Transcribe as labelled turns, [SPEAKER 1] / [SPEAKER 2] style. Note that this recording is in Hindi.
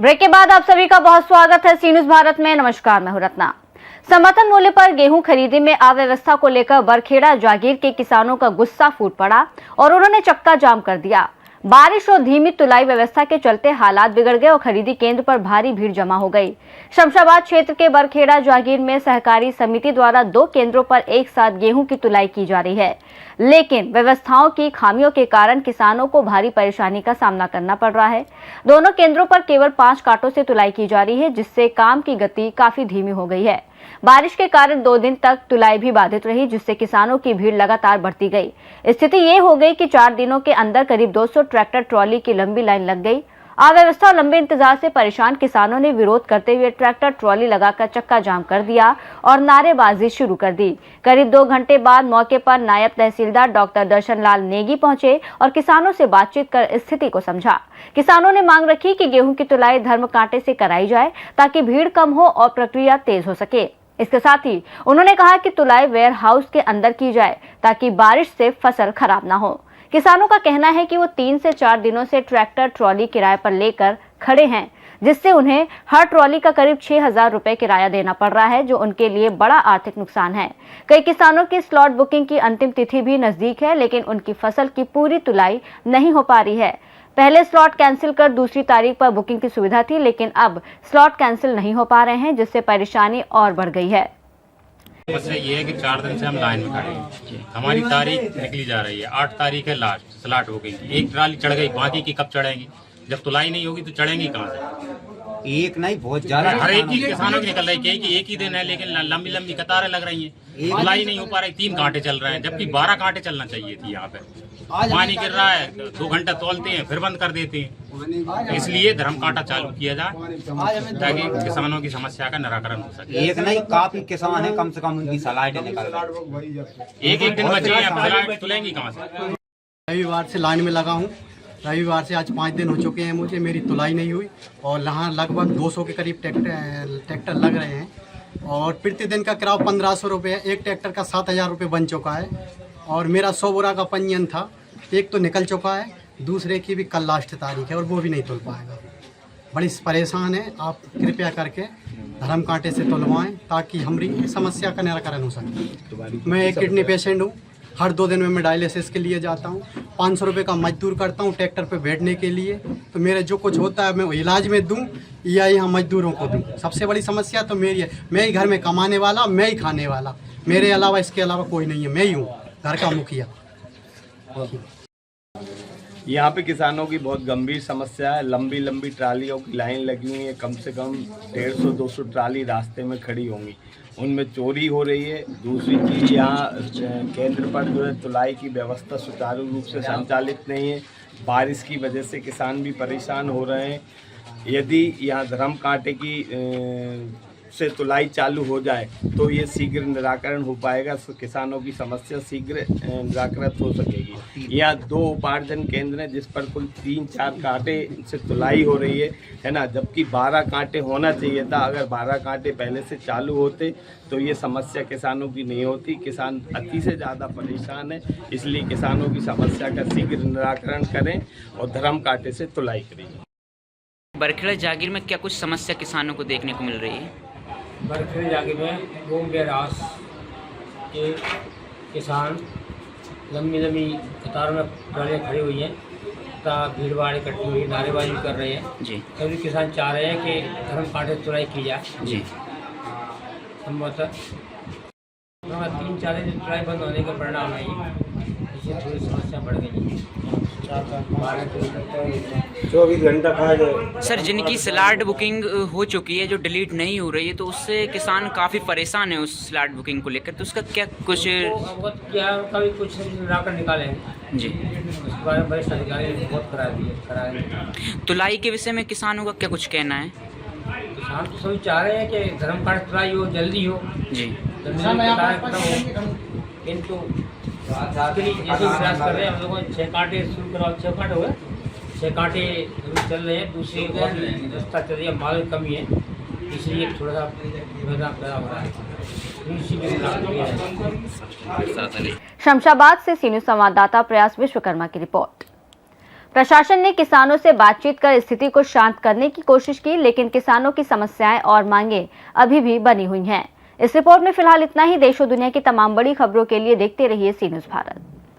[SPEAKER 1] ब्रेक के बाद आप सभी का बहुत स्वागत है सी न्यूज भारत में। नमस्कार, मैं हूं रत्ना। समर्थन मूल्य पर गेहूं खरीदी में अव्यवस्था को लेकर बरखेड़ा जागीर के किसानों का गुस्सा फूट पड़ा और उन्होंने चक्का जाम कर दिया। बारिश और धीमी तुलाई व्यवस्था के चलते हालात बिगड़ गए और खरीदी केंद्र पर भारी भीड़ जमा हो गई। शमशाबाद क्षेत्र के बरखेड़ा जागीर में सहकारी समिति द्वारा 2 केंद्रों पर एक साथ गेहूं की तुलाई की जा रही है, लेकिन व्यवस्थाओं की खामियों के कारण किसानों को भारी परेशानी का सामना करना पड़ रहा है। दोनों केंद्रों पर केवल 5 कांटों से तुलाई की जा रही है, जिससे काम की गति काफी धीमी हो गई है। बारिश के कारण 2 दिन तक तुलाई भी बाधित रही, जिससे किसानों की भीड़ लगातार बढ़ती गई। स्थिति ये हो गई कि 4 दिनों के अंदर करीब 200 ट्रैक्टर ट्रॉली की लंबी लाइन लग गई। अव्यवस्था और लंबे इंतजार से परेशान किसानों ने विरोध करते हुए ट्रैक्टर ट्रॉली लगाकर चक्का जाम कर दिया और नारेबाजी शुरू कर दी। करीब 2 घंटे बाद मौके पर नायब तहसीलदार डॉक्टर दर्शन लाल नेगी पहुंचे और किसानों से बातचीत कर स्थिति को समझा। किसानों ने मांग रखी कि गेहूं की तुलाई धर्म कांटे से कराई जाए ताकि भीड़ कम हो और प्रक्रिया तेज हो सके। इसके साथ ही उन्होंने कहा कि तुलाई वेयर हाउस के अंदर की जाए ताकि बारिश से फसल खराब ना हो। किसानों का कहना है कि वो 3 से 4 दिनों से ट्रैक्टर ट्रॉली किराए पर लेकर खड़े हैं, जिससे उन्हें हर ट्रॉली का करीब 6,000 रुपए किराया देना पड़ रहा है, जो उनके लिए बड़ा आर्थिक नुकसान है। कई किसानों की स्लॉट बुकिंग की अंतिम तिथि भी नजदीक है, लेकिन उनकी फसल की पूरी तुलाई नहीं हो पा रही है। पहले स्लॉट कैंसिल कर दूसरी तारीख पर बुकिंग की सुविधा थी, लेकिन अब स्लॉट कैंसिल नहीं हो पा रहे हैं, जिससे परेशानी और बढ़ गई है।
[SPEAKER 2] समस्या ये है कि 4 दिन से हम लाइन में खड़े हैं। हमारी तारीख निकली जा रही है, 8 तारीख है लास्ट स्लॉट बुकिंग की। एक ट्राली चढ़ गई, बाकी की कब चढ़ेंगी? जब तुलाई नहीं होगी तो चढ़ेंगी कहाँ से?
[SPEAKER 3] एक नहीं, बहुत ज्यादा
[SPEAKER 2] हर एक ही किसानों की निकल रही है कि एक ही दिन है, लेकिन लंबी लंबी कतारें लग रही हैं। तुलाई नहीं हो पा रही, 3 कांटे चल रहे हैं, जबकि 12 कांटे चलना चाहिए थी। यहाँ पे पानी गिर रहा है, 2 घंटा तोलते हैं फिर बंद कर देते हैं। इसलिए धर्म कांटा चालू किया जाए ताकि किसानों की समस्या का निराकरण हो सके।
[SPEAKER 3] एक नहीं, काफी किसान है, कम से कम उनकी सलाइटें निकल रही।
[SPEAKER 2] एक दिन बचे हैं, सलाइट तुलेंगी कहाँ से?
[SPEAKER 4] रविवार से लाइन में लगा हूँ। रविवार से आज 5 दिन हो चुके हैं मुझे, मेरी तुलाई नहीं हुई और यहाँ लगभग 200 के करीब ट्रैक्टर लग रहे हैं और प्रतिदिन का किराया 1500 रुपये है। एक ट्रैक्टर का 7,000 रुपये बन चुका है और मेरा 100 बोरा का पंजीयन था, एक तो निकल चुका है, दूसरे की भी कल लास्ट तारीख है और वो भी नहीं तुल पाएगा। बड़ी परेशान है, आप कृपया करके धर्म कांटे से तुलवाएं ताकि हमारी समस्या का निराकरण हो सके। मैं एक किडनी पेशेंट हूँ, हर 2 दिन में मैं डायलिसिस के लिए जाता हूँ। 500 रुपये का मजदूर करता हूँ ट्रैक्टर पे बैठने के लिए, तो मेरे जो कुछ होता है मैं इलाज में दूँ या यहाँ मजदूरों को दूँ। सबसे बड़ी समस्या तो मेरी है, मैं ही घर में कमाने वाला, मैं ही खाने वाला, मेरे अलावा इसके अलावा कोई नहीं है, मैं ही हूँ घर का मुखिया।
[SPEAKER 5] यहाँ पे किसानों की बहुत गंभीर समस्या है। लंबी लंबी ट्रालियों की लाइन लगी हुई है, कम से कम 150-200 ट्राली रास्ते में खड़ी होंगी, उनमें चोरी हो रही है। दूसरी चीज़, यहाँ केंद्र पर जो है तुलाई की व्यवस्था सुचारू रूप से संचालित नहीं है। बारिश की वजह से किसान भी परेशान हो रहे हैं। यदि यहाँ धर्म कांटे की से तुलाई चालू हो जाए तो ये शीघ्र निराकरण हो पाएगा, किसानों की समस्या शीघ्र निराकृत हो सकेगी। यहाँ 2 उपार्जन केंद्र हैं जिस पर कुल 3-4 कांटे से तुलाई हो रही है ना, जबकि 12 कांटे होना चाहिए था। अगर 12 कांटे पहले से चालू होते तो ये समस्या किसानों की नहीं होती। किसान अति से ज़्यादा परेशान है, इसलिए किसानों की समस्या का शीघ्र निराकरण करें और धर्म कांटे से तुलाई करें।
[SPEAKER 6] बरखेड़ा जागीर में क्या कुछ समस्या किसानों को देखने को मिल रही है?
[SPEAKER 7] बरखेड़ा जागीर में गोम बेरास के किसान लंबी लंबी कतारों में ट्रालियाँ खड़ी हुई हैं, भीड़ भाड़ इकट्ठी हुई, नारेबाजी कर रहे हैं जी। सभी किसान चाह रहे हैं कि धर्म कांटे तुलाई की जाए जी। संभवतः 3-4 दिन तुलाई बंद होने का परिणाम है, इससे थोड़ी समस्या बढ़ गई।
[SPEAKER 3] 24 घंटा खाया जाए।
[SPEAKER 6] सर, जिनकी स्लॉट बुकिंग हो चुकी है, जो डिलीट नहीं हो रही है, तो उससे किसान काफ़ी परेशान है उस स्लॉट बुकिंग को लेकर, तो उसका क्या कुछ
[SPEAKER 7] क्या कभी कुछ निराकरण निकालेंगे
[SPEAKER 6] जी।
[SPEAKER 7] उसके बारे में वरिष्ठ अधिकारी बहुत कराएंगे।
[SPEAKER 6] तुलाई के विषय में किसानों का क्या कुछ कहना है?
[SPEAKER 7] किसान तो सभी चाह रहे हैं कि धर्म कांटे तुलाई हो, जल्दी हो जी, किंतु जैसे प्रयास कर रहे हैं हम लोगों ने 6 कांटे शुरू कराओ, 6 कांटे हुए, 6 कांटे चल रहे हैं। दूसरी व्यवस्था चल रही है, माल की कमी है, इसलिए थोड़ा सा मैदान पैदा हो रहा है।
[SPEAKER 1] शमशाबाद से सी न्यूज संवाददाता प्रयास विश्वकर्मा की रिपोर्ट। प्रशासन ने किसानों से बातचीत कर स्थिति को शांत करने की कोशिश की, लेकिन किसानों की समस्याएं और मांगे अभी भी बनी हुई हैं। इस रिपोर्ट में फिलहाल इतना ही। देश और दुनिया की तमाम बड़ी खबरों के लिए देखते रहिए सी न्यूज़ भारत।